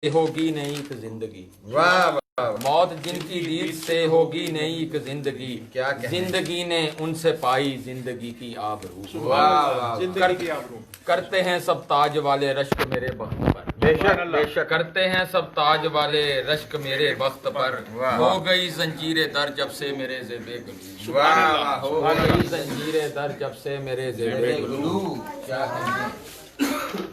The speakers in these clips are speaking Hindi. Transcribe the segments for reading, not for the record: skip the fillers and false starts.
होगी नई एक जिंदगी। वाह वाह। मौत जिनकी दीद से होगी नई एक जिंदगी। क्या कहने? जिंदगी ने उनसे पाई जिंदगी की आबरू। वाह वाह। करते हैं सब ताज वाले रश्क मेरे बख्त पर। बेशक बेशक। करते हैं सब ताज वाले रश्क मेरे बख्त पर। वाह। हो गई जंजीरे दर जब से मेरे ज़ेबे गलू। वाह वाह। हो गई जंजीरे दर जब से मेरे ज़ेबे गलू। क्या कहने?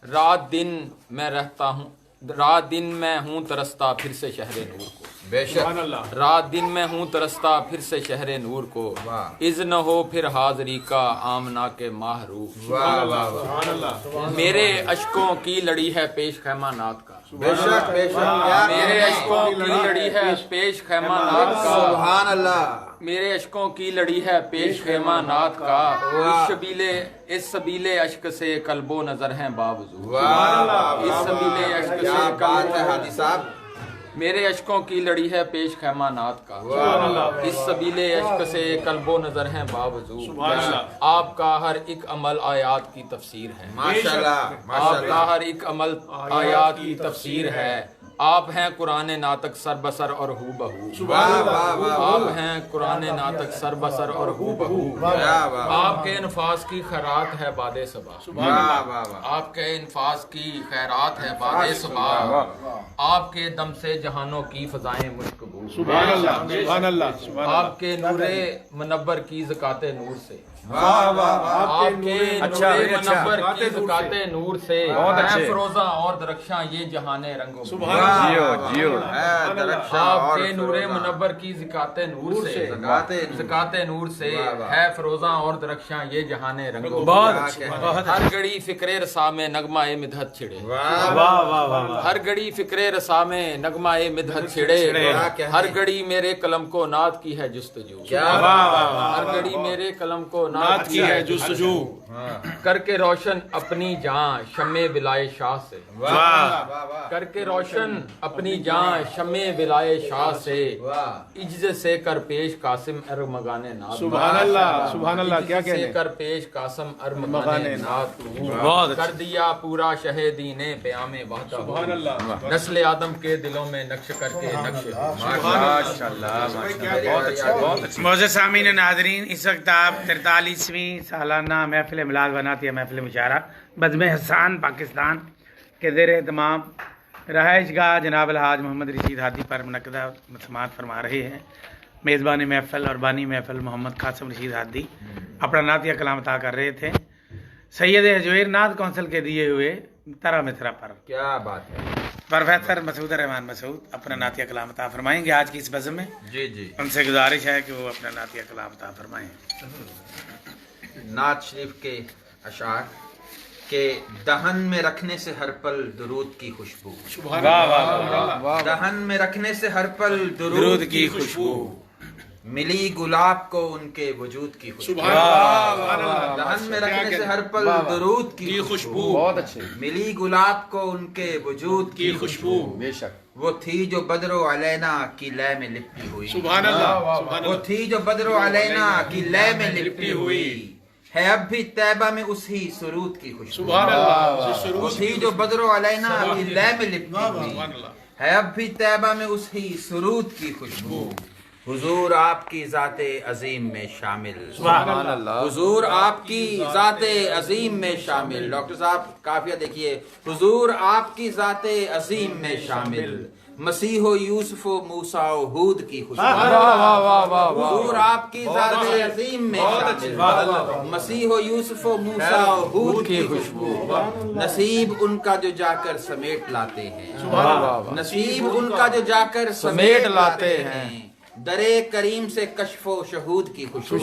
रात दिन मैं रहता हूँ, रात दिन मैं हूँ तरसता फिर से शहरे नूर को। बेशक। रात दिन मैं हूँ तरसता फिर से शहरे नूर को। वाह। इज़्न हो फिर हाज़री का आमना के माहरू। वाह वाह वाह। मेरे अशकों की लड़ी है पेश खैमा नात का। बेशक बेशक। क्या मेरे अशकों की लड़ी है पेश खैमा नात का। सुभान अल्लाह। मेरे अशकों की लड़ी है पेश खैमा नात का। वाह। इस सबीले अश्क से कल्बो नजर हैं बावजूद। वाह। इस सबीले अश्क क्या से बात है कल्बो हादी साहब। मेरे अशकों की लड़ी है पेश खैमा नात का। वाह। इस सबीले अश्क से कल्बो नजर हैं बावजूद। आपका हर एक अमल आयात की तफसीर है। माशाल्लाह आपका माशाल्लाह। हर एक अमल आयात की तफसीर है। आप हैं कुरान नातक सर बसर और हू बहू। वाह वाह वाह। आप हैं कुरान नातक सर बसर और हू बहू। वाह वाह। आपके इन्फास की खैरात है बादे सबा। वाह वाह वाह। आपके इन्फास की खैरात है बादे सबा। आपके दम से जहानों की फजाएं मुश्कबू। आपके नूरे मुनव्वर की ज़काते नूर से। वाह वाह। आपके अच्छा, नूरे अच्छा। मुनव्वर की ज़काते नूर से। बहुत अच्छे। है फरोजा और दरख्शां ये जहाने रंगो। जियो जियो। है दरख्शां और आपके नूरे मुनव्वर की ज़काते नूर से। ज़काते नूर से वाह, वाह। है फरोजा और दरख्शां ये जहाने रंगो। बहुत अच्छे, बहुत हर घड़ी फिक्रे रसा में नगमा ए मिधत छिड़े। वाह वाह वाह वाह। हर घड़ी फिक्रे रसा में नगमा ए मिधत छिड़े। क्या कहने? हर घड़ी मेरे कलम को नात की है जुस्तजू। क्या वाह वाह वाह। हर घड़ी मेरे कलम को नात नात की है जुस्तजू। करके रोशन अपनी जान शम्मे विलाए शाह से। वाह वाह वाह। करके रोशन अपनी जान शम्मे विलाए शाह से। वाह। इज्ज से कर पेश कासिम अरमगाने नात। सुभान अल्लाह सुभान अल्लाह। क्या इज्ज से कहने? कर पेश कासिम अरमगाने नात। बहुत अच्छा। कर दिया पूरा शहीदी ने प्यामे वाहदा। सुभान अल्लाह। नस्ल आदम के दिलों में नक्श करके नक्श। मोज़े सामीन नाज़रीन, इस वक्त आप 43वीं सालाना महफिल मिलाद बनाती है महफिल मुशारा बज़्म हसान पाकिस्तान के ज़ेर एहतमाम रहायशगाह जनाब अलहाज मोहम्मद रशीद हादी पर मुनक़दा समाअत फरमा रहे हैं। मेज़बान महफिल और बानी महफिल मोहम्मद कासिम रशीद हादी अपना नातिया कलाम अता कर रहे थे। सैयद हजवेर नात कौंसिल के दिए हुए तरा मिथरा पर क्या बात है। प्रोफेसर मसूद रहमान मसूद अपना नातिया कलाम अता फरमाएंगे आज की इस बज़्म में। जी जी। उनसे गुजारिश है कि वो अपना नातिया कलाम अता फरमाएं। नात शरीफ के अशार के दहन में रखने से हर पल दुरूद की खुशबू। वाह वाह वाह। दहन में रखने से हर पल दुरूद दुरूद की खुशबू। मिली गुलाब को उनके वजूद की खुशबू। दहन में रखने से हर पल दुरूद की खुशबू। बहुत अच्छे। मिली गुलाब को उनके वजूद की खुशबू। बेशक। वो थी जो बदरो अलैना की लय में लिपटी हुई। सुभान अल्लाह। वो थी जो बदरो अलैना की लय में लिपटी हुई है अब भी तैबा में उसी सुरूद की खुशबू। सुभान अल्लाह। वो थी जो बदरो अलैना की लय में लिपटी हुई है अब भी तैबा में उसी सुरूद की खुशबू। हुजूर आपकी ज़ाते अजीम में शामिल। सुभान अल्लाह। हुजूर आपकी ज़ाते अजीम में शामिल। डॉक्टर साहब काफिया देखिए। हुजूर आपकी ज़ाते अजीम में शामिल मसीहो यूसुफ मूसा हूद की खुशबू। हुजूर आपकी ज़ाते अजीम में शामिल मसीहो यूसुफ मूसा हूद की खुशबू। नसीब उनका जो जाकर समेट लाते हैं। नसीब उनका जो जाकर समेट लाते हैं दरे करीम से कश्फो शहूद की खुशबू।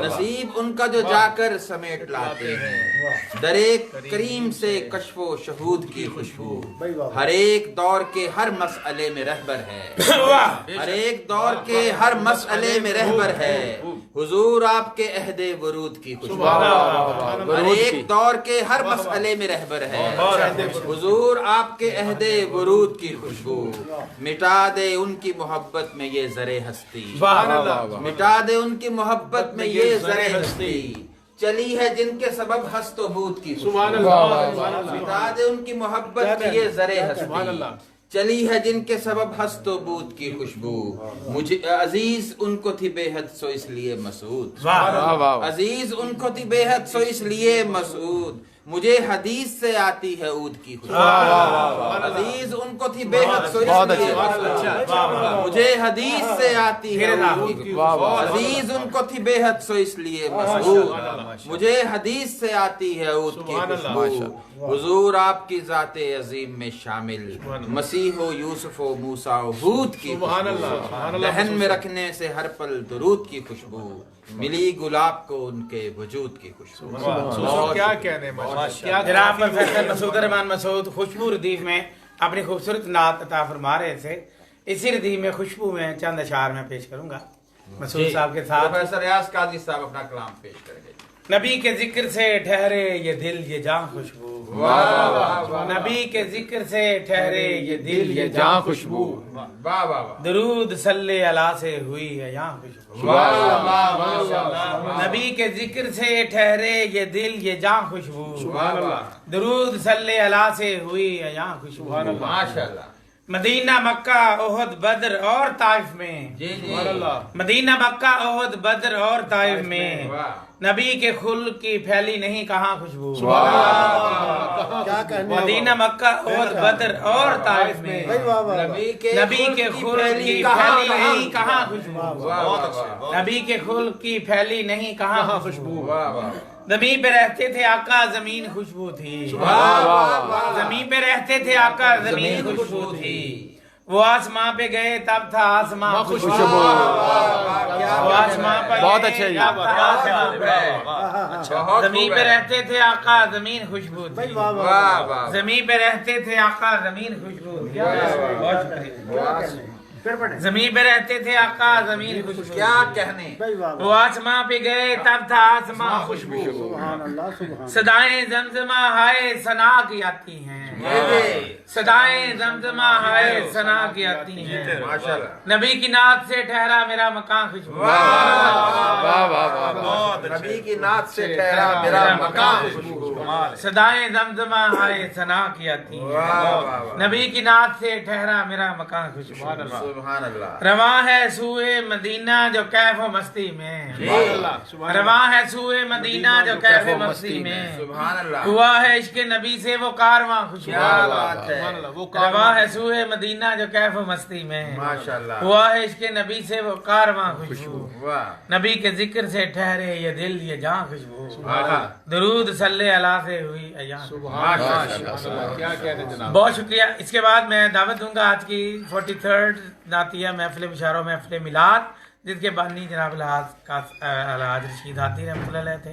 नसीब उनका जो जाकर समेट लाते हैं दरे करीम से कश्फो शहूद की खुशबू। हर एक दौर के हर मसअले में रहबर है। हर एक दौर के हर मसअले में रहबर है हुजूर आपके अहदे वरूद की खुशबू। हर एक दौर के हर मसअले में रहबर है हुजूर आपके अहदे वरूद की खुशबू। मिटा दे उनकी मोहब्बत में ये जरे हस्ती। मिटा दे उनकी मोहब्बत में ये जरे हस्ती। चली है जिनके सबब हस्त व बूद की खुशबू। सुभान अल्लाह। मिटा दे उनकी मोहब्बत में ये जरे सुभान हस्ती। अल्लाह। चली है जिनके सबब हस्त व बूद की खुशबू। मुझे अजीज उनको थी बेहद सो इसलिए मसूद। वाह वाह। अजीज उनको थी बेहद सो इसलिए मसूद। मुझे हदीस से आती है ऊद की खुशबू। अजीज उनको थी बेहद सो इसलिए मसूद। मुझे हदीस से आती है ऊद की खुशबू। अजीज उनको थी बेहद सो इसलिए मसूद। मुझे हदीस से आती है ऊद की खुशबू। हुजूर आपकी जाते अजीम में शामिल मसीह हो यूसुफ हो मूसा हो हूद की खुशबू। दहन में रखने से हर पल दुरूद की खुशबू। मिली गुलाब को उनके वजूद की खुशबू। क्या कहने क्या जनाब प्रोफेसर मसूद रहमान मसूद खुशबू रदीफ में अपनी खूबसूरत नात अता फरमा रहे थे। इसी रदीफ में खुशबू में चंद अशार में पेश करूंगा मसूद साहब के साथ। प्रोफेसर रियाज काजी साहब अपना कलाम पेश करेंगे। नबी के जिक्र से ठहरे ये दिल ये जान खुशबू। नबी के जिक्र से ठहरे ये दिल ये जान खुशबू। वाह वाह वाह। दरूद सल्ले अला से हुई है यहाँ खुशबू। नबी के जिक्र से ठहरे ये दिल ये जान खुशबू। दरूद सल्ले अला से हुई है यहाँ खुशबू। माशाल्लाह। मदीना मक्का ओहद बद्र और ताइफ में। जी जी। मदीना मक्का ओहद बद्र और ताइफ में वाह। नबी के खुल की फैली नहीं कहाँ खुशबू। क्या कहने मदीना मक्का ओहद बद्र और ताइफ में नबी के खुल की फैली नहीं कहाँ खुशबू। नबी के खुल की फैली नहीं कहाँ खुशबू। जमीन पे रहते थे आका जमीन खुशबू थी। जमीन पे रहते थे आका जमीन खुशबू थी। वो आसमां पे गए तब था आसमां खुशबू। वो आसमां पर बहुत अच्छे जी। जमीन पे रहते थे आका जमीन खुशबू थी। जमीन पे रहते थे आका जमीन खुशबू थी। बहुत शुक्रिया। जमीन पे रहते थे आका जमीन खुशबू। क्या कहने। वो आसमां पे गए तब था आसमां खुशबू। सदाएं जमजमा हाय सना की आती हैं। सदाएं जमजमा हाय सना की आती हैं। माशाल्लाह। नबी की नात से ठहरा मेरा मकान खुशबू। नबी की नात से ठहरा मेरा मकान खुशबू। सदाएं जमजमा हाय सना की आती हैं। नबी की नात से ठहरा मेरा मकान खुशबू। सुभान अल्लाह। रवा है सूए मदीना जो कैफ मस्ती में। रवा है सूए मदीना जो कैफ मस्ती में। सुभान अल्लाह। हुआ है इश्क नबी से वो कारवां खुशबू। क्या बात है। रवा है सूए मदीना जो कैफ मस्ती में। माशाल्लाह। हुआ है इश्क नबी से वो कारवां खुशबू। वाह। नबी के जिक्र से ठहरे ये दिल ये जान खुशबू। सुभान दरूद सल्ले अला से हुई अयान। माशाल्लाह। क्या कहने जनाब। बहुत शुक्रिया। इसके बाद मैं दावत दूंगा आज की 43rd नातिया महफिल मुशारो महफिल मिलाद जिसके बानी जनाब अलहाज रशीद हाथी रहमतुल्लाह अलैह थे।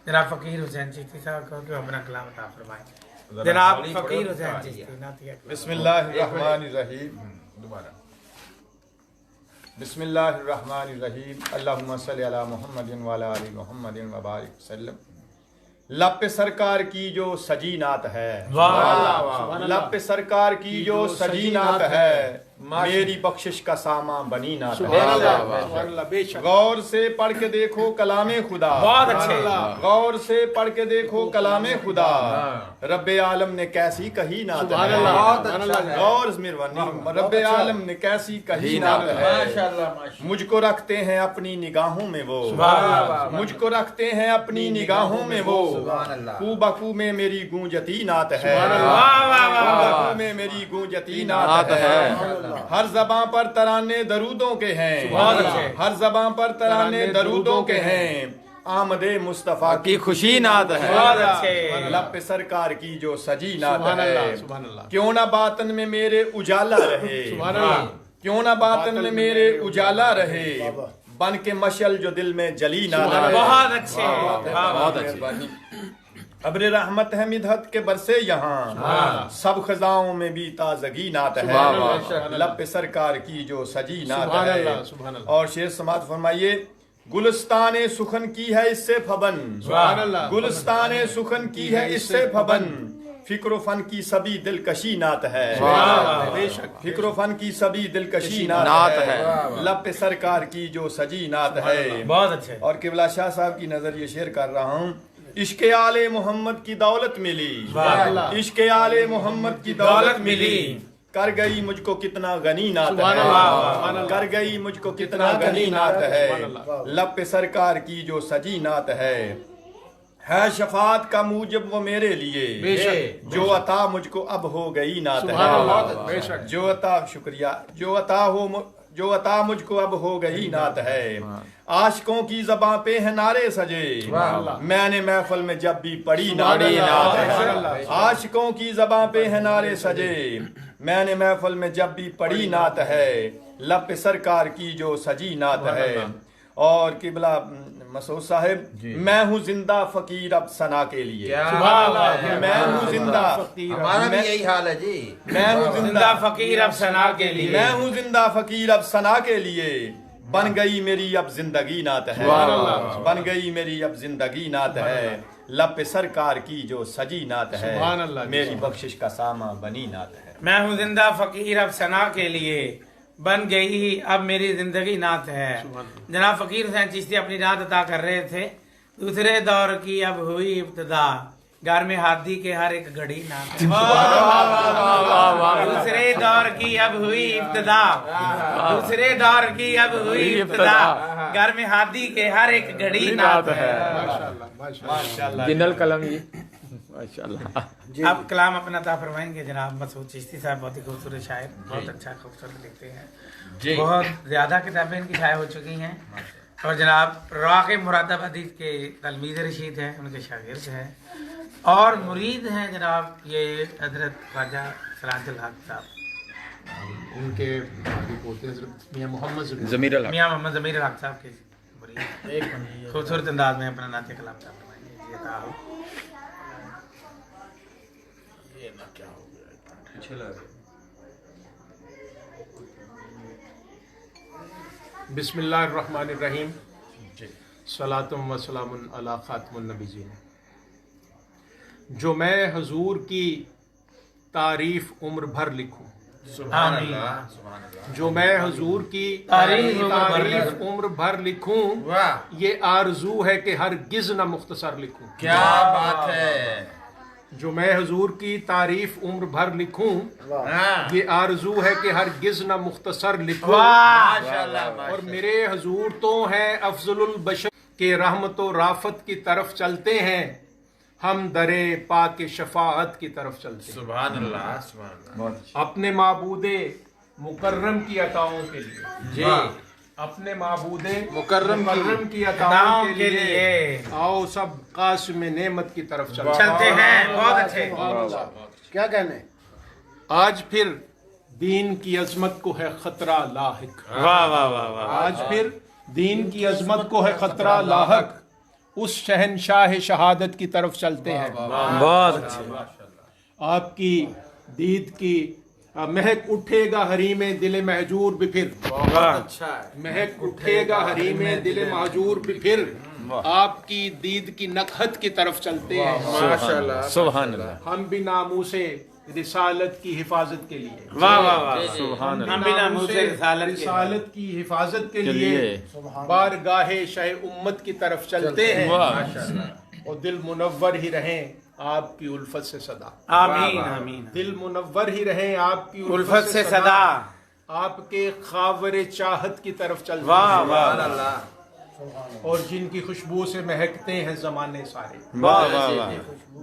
जनाब फ़कीर हुसैन चिश्ती साहब को अपना कलाम अता फरमाएं। जनाब फ़कीर हुसैन चिश्ती नातिया। बिस्मिल्लाहिर्रहमानिर्रहीम। दोबारा बिस्मिल्लाहिर्रहमानिर्रहीम। अल्लाहुम्मा सल्लि अला मुहम्मदिन व अला आलि मुहम्मदिन व बारिक वसल्लम। लब पे सरकार की जो सजी नात है। लब पे सरकार की जो सजी नात है। मेरी बख्शिश का सामा बनी नात है। गौर से पढ़ के देखो कलामे खुदा। बहुत अच्छे। गौर से पढ़ के देखो कलामे खुदा। रब्बे आलम ने कैसी कही नात है। गौर रब्बे आलम ने कैसी कही नात है। मुझको रखते हैं अपनी निगाहों में वो। मुझको रखते हैं अपनी निगाहों में वो। कू बकू में मेरी गूंजती नात है। बकू में मेरी गूंजती नात है। हर जबां पर तराने दरूदों के हैं। हर जबां पर तराने दरूदों के हैं। आमदे मुस्तफा की खुशी नात है। लब पे सरकार की जो सजी नात है। क्यों ना बातन में मेरे उजाला रहे। क्यों ना बातन में मेरे उजाला रहे। बन के मशल जो दिल में जली नात है। बहुत अच्छे। बहुत अच्छे। अब्र रहमत है मिधत के बरसे यहाँ। सब खजाओं में भी ताजगी नात है। लब पे सरकार की जो सजी नात है। और शेर समात फरमाइए। गुलिस्ताने सुखन की है इससे फबन। गुलिस्ताने सुखन की है इससे फबन। फिक्र फन की सभी दिलकशी नात है, फिक्र फन की सभी दिलकशी नात है, लब पे सरकार की जो सजी नात है। बहुत अच्छे। और किबला शाह साहब की नजर ये शेर कर रहा हूँ। इश्के आले मोहम्मद की दौलत मिली, इश्के आले मोहम्मद की दौलत मिली, कर गई मुझको कितना गनी नात है, कर गई मुझको कितना गनी नात है, लब पे सरकार की जो सजी नात है शफात का मूजब वो मेरे लिए, जो अता मुझको अब हो गई नात है, जो अता शुक्रिया, जो अता मुझको अब हो गई नात है। आशिकों की ज़बां पे है नारे सजे, मैंने महफिल में जब भी पढ़ी नात है, आशिकों की ज़बां पे है नारे सजे, मैंने महफिल में जब भी पढ़ी नात है, लब पे सरकार की जो सजी नात है। और किबला मसूद साहिब, मैं हूँ जिंदा फकीर अब सना के लिए, मैं हूँ जिंदा, हमारा भी यही हाल है जी, मैं हूँ जिंदा फकीर अब सना के लिए, मैं हूँ जिंदा फकीर अब सना के लिए, बन गई मेरी अब जिंदगी नात है, बन गई मेरी अब जिंदगी नात है, लब पे सरकार की जो सजी नात है, मेरी बख्शिश का सामा बनी नात है। मैं हूँ जिंदा फकीर अब सना के लिए, बन गई अब मेरी जिंदगी नात है। जनाब फकीर हुसैन चिश्ती अपनी नात अता कर रहे थे। दूसरे दौर की अब हुई इब्तिदा, घर में हाथी के हर एक घड़ी नात है। दूसरे दौर की अब हुई इब्तिदा, दूसरे दौर की अब हुई इब्तिदा, घर में हाथी के हर एक घड़ी नात है। जिनल कलम जी माशाल्लाह। अब कलाम अपना ता फरमाएंगे जनाब मसूद चिश्ती साहब, बहुत ही खूबसूरत शायर, बहुत अच्छा खूबसूरत लिखते हैं, बहुत ज्यादा किताबें इनकी शाये हो चुकी हैं। और जनाब राक़िब मुरादाबादी के तलमीज़ रशीद हैं, उनके शागिर्द हैं और मुरीद हैं जनाब ये हजरत ख्वाजा सलाहुद्दीन हक साहब, उनके पोते हजरत मियां मोहम्मद ज़मीर मियां मोहम्मद ज़मीर हक साहब के मुरीद खूबसूरत अंदाज में अपना नाते कलाम साहब फरमाएंगे। ये था बिस्मिल्लाहिर्रहमानिर्रहीम, सलातुम व सलामुन अला खातिमुन नबीयीन। जो मैं हुजूर की तारीफ उम्र भर लिखूं, जो मैं हुजूर की तारीफ उम्र भर लिखूं, ये आरजू है कि हरगिज़ न मुख्तसर लिखूं। क्या बात है। जो मैं हुजूर की तारीफ उम्र भर लिखूं, ये आरजू है कि हरगिज़ न मुख्तसर लिखूं। और मेरे हुजूर तो हैं अफजलुल बशर के रहमतो राफत की तरफ चलते हैं, हम दरे पाक शफाअत की तरफ चलते हैं। सुभान अल्लाह, सुभान अल्लाह। अपने माबूदे मुकर्रम की अताओं के लिए जी, अपने माबूदे मुकर्रम की अताओं के लिए आओ सब कासिम नेमत की तरफ चलते हैं। बहुत अच्छे। क्या कहने। आज फिर दीन की अजमत को है खतरा लाहिक। वाह वाह वाह वाह। आज फिर दीन की अजमत को है खतरा लाहिक, उस शहनशाह शहादत की तरफ चलते हैं। बहुत अच्छे। आपकी दीद की महक उठेगा हरीम दिल महजूर भी फिर। अच्छा है। महक उठेगा हरीम दिल महजूर भी फिर, आपकी दीद की नकहत की तरफ चलते हैं। माशाल्लाह, सुभान अल्लाह। हम भी नामूसे रिसालत की हिफाजत के लिए, वाह वाह वाह। सुभान हम भी नामूसे रिसालत की हिफाजत के लिए बारगाहे शाह उम्मत की तरफ चलते हैं। और दिल मुनव्वर ही रहें आपकी उल्फत से सदा। आमीन आमीन। दिल मुनव्वर ही रहें आपकी उल्फत से सदा, आपके खावर चाहत की तरफ चलते हैं। वाह वाह। और जिनकी खुशबू से महकते हैं जमाने सारे, वाह वाह वाह।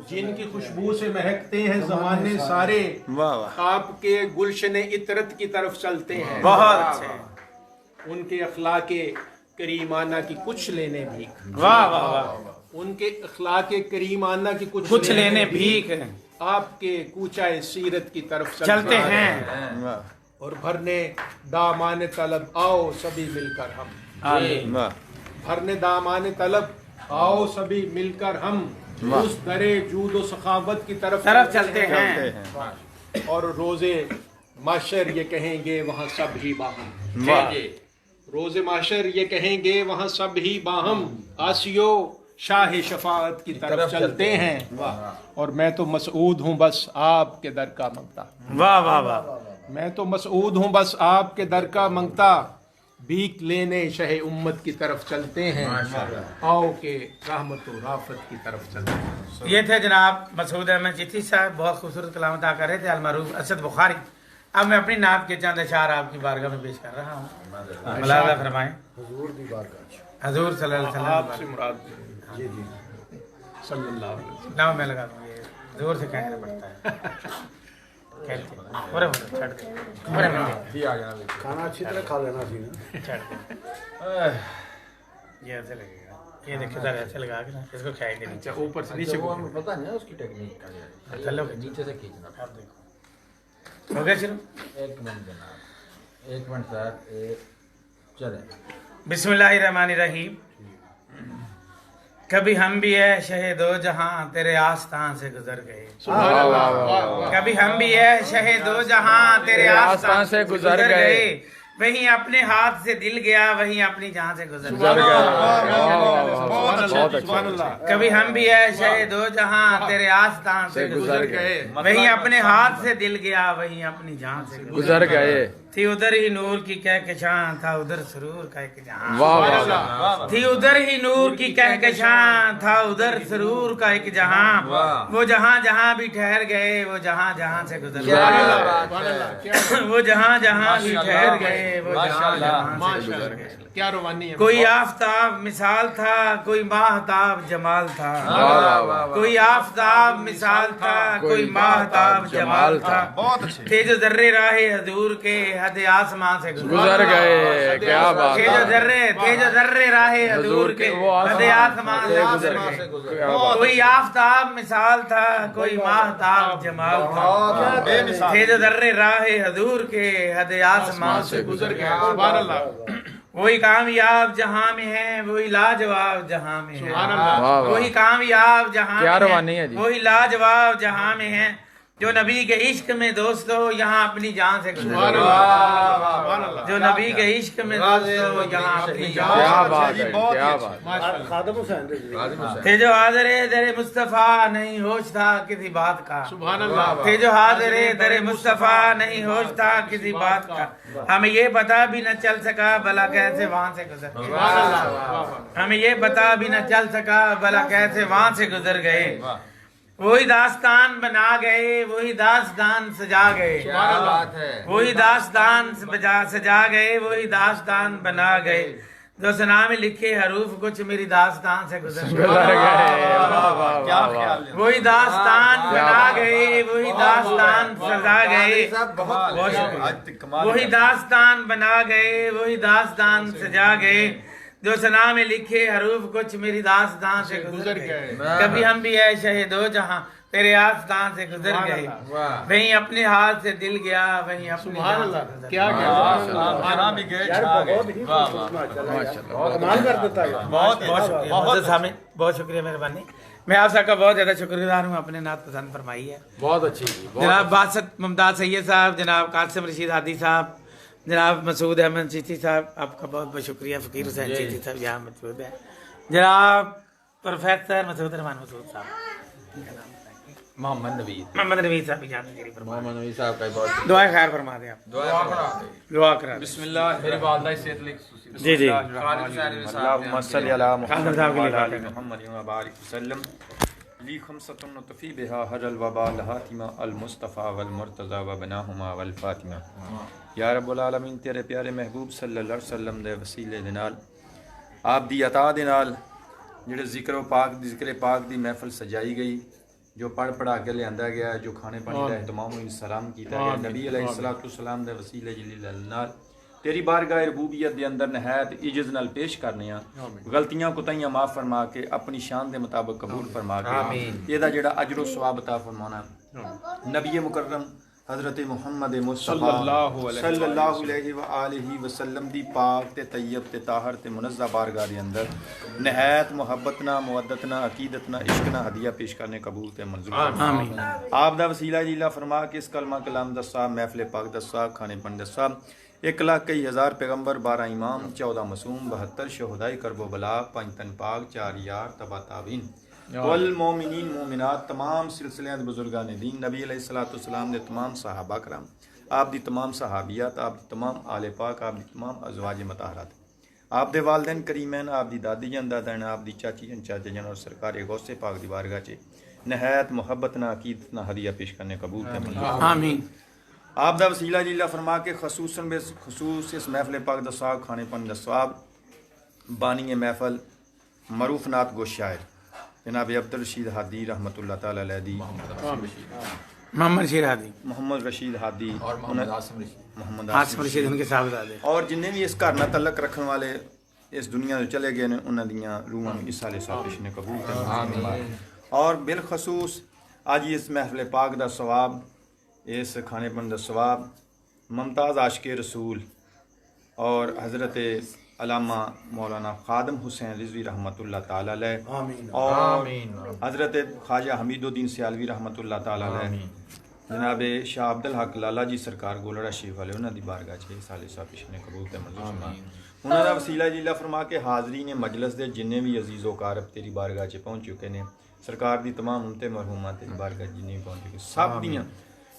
जिनकी खुशबू से महकते हैं जमाने सारे, वाह वाह। आपके गुलशन इतरत की तरफ चलते हैं। बहुत अच्छे। उनके अखलाके करीमाना की कुछ लेने भी, वाह वाह वाह। उनके अखलाके करीमाना की कुछ लेने भीख आपके कूचाए सीरत की तरफ चलते हैं। और भरने दामान तलब आओ सभी मिलकर हम, आमीन। भरने दामान तलब आओ सभी मिलकर हम, उस दरे जूद व सखावत की तरफ चलते हैं। और रोजे माशर ये कहेंगे वहाँ सब ही बाहम। रोजे माशर ये कहेंगे वहाँ सब ही बाहम, आसियो शाह शफाअत की तरफ चलते हैं। और मैं तो मसऊद हूँ बस आपके दर का मंगता। वाह वाह वाह। मैं तो मसऊद हूँ बस आपके दर का मंगता, भीख लेने शहे उम्मत की तरफ चलते हैं। आओ के रहमत व राफत की तरफ चलते हैं। ये थे जनाब मसूद अहमद चिश्ती साहब, बहुत खूबसूरत कलाम अदा कर रहे थे, अलमरूफ असद बुखारी। अब मैं अपनी नात के चंद अशार आपकी बारगाह में पेश कर रहा हूँ। मुलाजा फरमाएं। हजूर सल्लल्लाहु अलैहि वसल्लम आपसे मुराद सल्लल्लाहु अलैहि वसल्लम। नाम मैं लगा दूँ, ये जोर से कहना पड़ता है। कहते पूरे छड़ दे, पूरे खाना अच्छी तरह खा लेना चाहिए। छड़ दे। ये ऐसे लगेगा, ये देखिए जरा ऐसे लगा के ना इसको खाई के नीचे ऊपर से नीचे को पता नहीं उसकी टेक्निक का है। चलो नीचे से खींचना। आप देखो हो गया शुरू। एक मिनट जनाब, एक मिनट सर, चले। बिस्मिल्लाहिर्रहमानिर्रहीम। कभी हम भी है शहीदो जहां तेरे आस्थान से गुजर गए। कभी हम भी है शहीदो जहां तेरे आस्थान से गुजर गए। वहीं अपने हाथ से दिल गया, वहीं अपनी जान से गुजर गया। कभी हम भी है शहीदो जहां तेरे आस्थान से गुजर गए। वहीं अपने हाथ से दिल गया, वहीं अपनी जान से गुजर गए। थी उधर ही नूर की कहकशां, था उधर सुरूर का एक जहां। थी उधर ही नूर की कहकशां, था उधर सुरूर का एक जहां। वो जहां जहां भी ठहर गए, वो जहां जहां से गुजर गए। वो जहां जहां भी ठहर गए, वो जहां जहां से गुजर गए। क्या रवानी है। कोई आफताब मिसाल था, कोई माहताब जमाल था। कोई आफताब मिसाल था, कोई माहताब जमाल था। थे जो जर्रे राहे हजूर के, हद आसमां से गुजर गए। क्या बात। थे जो जर्रे राहे हजूर के, हद आसमां से गुजर गए। कोई आफताब मिसाल था, कोई माहताब जमाल था। थे जो जर्रे राहे हजूर के, हद आसमां से गुजर गए। सुभान अल्लाह। वही कामयाब जहां में है, वही लाजवाब जहां में है। वही कामयाब जहां में है, वही लाजवाब जहां में है। जो नबी के इश्क में दोस्तों यहाँ अपनी जान से गुजर गए। जो नबी के इश्क में दोस्तों यहाँ अपनी जान से थे। जो हाज़िरे दरे मुस्तफा नहीं होश था किसी बात का। सुभान अल्लाह। थे जो हाज़िरे दरे मुस्तफा नहीं होश था किसी बात का। हमें ये पता भी न चल सका भला कैसे वहाँ से गुजर गए। हमें ये पता भी न चल सका भला कैसे वहाँ से गुजर गए। वही दास्तान बना गए, वही दास्तान सजा गए। वही दास्तान सजा गए, वही दास्तान बना गए। जो सना में लिखे हरूफ कुछ मेरी दास्तान से गुजर गए। वही दास्तान बना गए, वही दास्तान सजा गए। वही दास्तान बना गए, वही दास्तान सजा गए। जो सना में लिखे हरूफ कुछ मेरी दास्तान से गुजर गए। कभी हम भी है शहीदो जहां तेरे आस्थान से गुजर गए। वहीं अपने हाथ से दिल गया, वहीं अपनी जान से गुजर क्या बहुत शुक्रिया मेहरबानी। मैं आप सबका बहुत ज्यादा शुक्रगुजार हूँ, अपने नात पसंद फरमाई है। बहुत अच्छी जनाब बासत मुमताज सैयद साहब, जनाब कासिम रशीद हादी साहब, जनाब मसूद अहमद चिश्ती साहब, आपका बहुत बहुत शुक्रिया। फ़कीर हुसैन चिश्ती साहब यहाँ मौजूद है। जनाब प्रोफेसर मसूद रहमान मसूद साहब, मोहम्मद नवीद साहब की जान मेरी फरमा। मोहम्मद नवीद साहब का बहुत दुआ खैर फरमा दे आप। दुआ करा दे। बिस्मिल्लाह। मेरी वालदा सेहत लिख जी जी अल्लाहुम्मा सल्ली अला कासिम साहब के लिए बात है। मुहम्मद व बारिक वसल्लम ली खमसतुन नतफी बिहा हरल वबा लहातिमा अल मुस्तफ़ा वल मुर्तज़ा व बनाहुमा वल फातिमा। या रब्बुल आलमीन तेरे प्यारे महबूब सल्लल्लाहु अलैहि वसल्लम दे वसीले दे नाल आप दी अता दे नाल ਜਿਹੜੇ ਜ਼ਿਕਰ ਪਾਕ ਦੀ ਮਹਿਫਲ ਸਜਾਈ ਗਈ, ਜੋ ਪੜਾ ਕੇ ਲਿਆਂਦਾ ਗਿਆ, ਜੋ ਖਾਣੇ ਪਾਣੀ ਦਾ ਇhtਮਾਮ ਇੰਤਜ਼ਾਮ ਕੀਤਾ ਗਿਆ ਨਬੀ अलैहिस्सलातु वस्सलाम ਦੇ ਵਸੀਲੇ ਜਲੀਲ ਨਾਲ तेरी बारगाह रबूबियत के अंदर नहायत इज्जत नाल पेश करने गलतियां कुताइयां माफ़ फरमा के अपनी शान के मुताबिक कबूल फरमा के ਇਹਦਾ ਜਿਹੜਾ अजर सवाब अता फरमाना नबी मुकर्रम हज़रत मुहम्मद मुस्तफ़ा सल्लल्लाहु अलैहि वसल्लम दी पाक ते तैयब ते ताहर ते मुनज़्ज़ा बारगाह दे अंदर नहायत मुहब्बत ना मुवद्दत ना अकीदत ना इश्क ना हदिया पेश करने कबूल ते मंजूर आमीन। आप दा वसीला जिला फरमा के इस कलमा कलाम दसा महफिल पाक दसा खाने पन दसा 1,21,000 पैगंबर, 12 इमाम, 14 मसूम, 72 शहदाई करबो बला, 5 तन पाक, 4 यार तबा ताबीन, वल मोमिनीन मोमिनात, तमाम सिलसिले बुजुर्गान दीन, नबी अलैहिस्सलाम ने तमाम सहाबा कराम, आप दी तमाम सहाबियात, आप दी तमाम आले पाक, आप दी तमाम अज़वाज मतहरात, आप दे वालदैन करीमैन, आप दी दादी जन दादैन, आप दी चाची जन चाचा जन और सरकार गौसे पाक दी बारगाह च नहायत मोहब्बत ना अकीदत ना हदिया पेश करने कबूल थे मंजूर। आमीन। आप दा वसीला जिला फरमा के खसूसन बे खसूस इस महफिल पाक दा साग खाने पन दा सवाब बानी महफल मरूफ नात गो शायर जनाब अब्दुल रशीद हादी रहमतुल्लाह ताला अलैह दी, मोहम्मद शिरादी, मोहम्मद रशीद हादी और मोहम्मद आसिम रशीद, मोहम्मद आसिफ रशीद उनके साहबजादे, और जिन्ने भी इस घर नाल तल्लक रखने वाले इस दुनिया तो चले गए ने उन्हां दियां रूहां नूं इस साले साबिश ने कबूल कर और बिलखसूस आज इस महफिल पाक दा सवाब इस खाने पन दा सवाब मुमताज़ आशिक़े रसूल और हज़रत अल्लामा मौलाना ख़ादम हुसैन रिज़वी रहमतुल्लाह ताला अलैह और हज़रत ख्वाजा हमीदुद्दीन सियालवी रहमतुल्लाह ताला अलैह जनाब शाह अब्दुल हक लाला जी सरकार गोलड़ा शेख वाले उन्हां दी बारगाह च साले साबिश ने कबूल ते मंजूर फरमा उन्हां दा वसीला जिला फरमा के हाज़री ने मजलिस दे जिन्ने भी अजीज़ व कारब तेरी बारगाह च पहुँच चुके ने सरकार दी तमाम उम्मते मरहूमा तेरी बारगाह जिन्ने भी पहुँच चुके सब दियां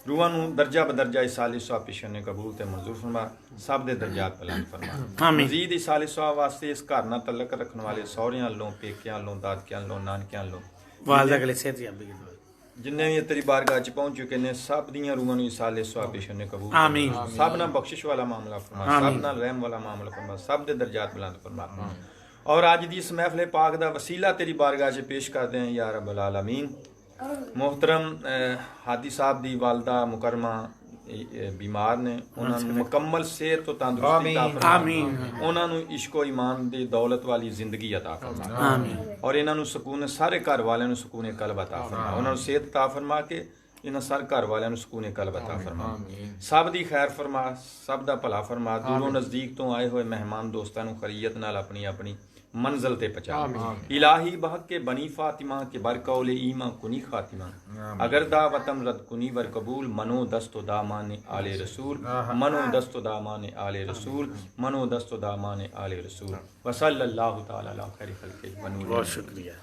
रूहां नूं दर्जा बदर्जा इस साले सवाब पेश करने कबूल ते मंजूर फरमा सब दे दर्जात बुलंद फरमा मज़ीद इस साले सवाब वास्ते इस घर नाल तल्लक रखने वाले सौहरियां अल्लों पेकियां अल्लों दादकियां अल्लों नानकियां अल्लों वालदा के लिए सेहत याबी की दुआ। जिन्ने भी तेरी बारगाह च पहुंच चुके ने सब दियां रूहां नूं इस साले सवाब पेश करने कबूल आमीन। सब नाल बख्शिश वाला मामला फरमा, सब नाल रहम वाला मामला फरमा, सब दे दर्जात बुलंद फरमा और आज दी इस महफिल पाक दा वसीला तेरी बारगाह च पेश करते हैं या रब्बल आलमीन। मोहतरम हादी साहब दी वालदा मुकरमा बीमार ने उन्हां नूं मुकम्मल सेहत तो तंदुरुस्ती अता फरमा, उन्हां नूं इश्क व ईमान दी दौलत वाली जिंदगी अता फरमा और इन्हां नूं सुकून सारे घर वालियां नूं सुकून कल्ब अता फरमा, उन्हां नूं सेहत अता फरमा के इन्हां सारे घर वालियां नूं सुकून कल्ब अता फरमा, सब दी खैर फरमा, सब दा भला फरमा, दूरों नज़दीक तो आए हुए मेहमान दोस्तां नूं खैरियत नाल अपनी अपनी मंजिल ते पहुंचा। इलाही बहक के बनी फातिमा के बरकौले ईमा कुनी खातिमा अगर दावतम रद कुनी वर कबूल मनो दस्तो दामाने आले रसूल, मनो दस्तो दामाने आले रसूल, मनो दस्तो दामाने आले रसूल। वसल्लल्लाहु तआला अला खैरि खल्क़िही व नूर। बहुत शुक्रिया।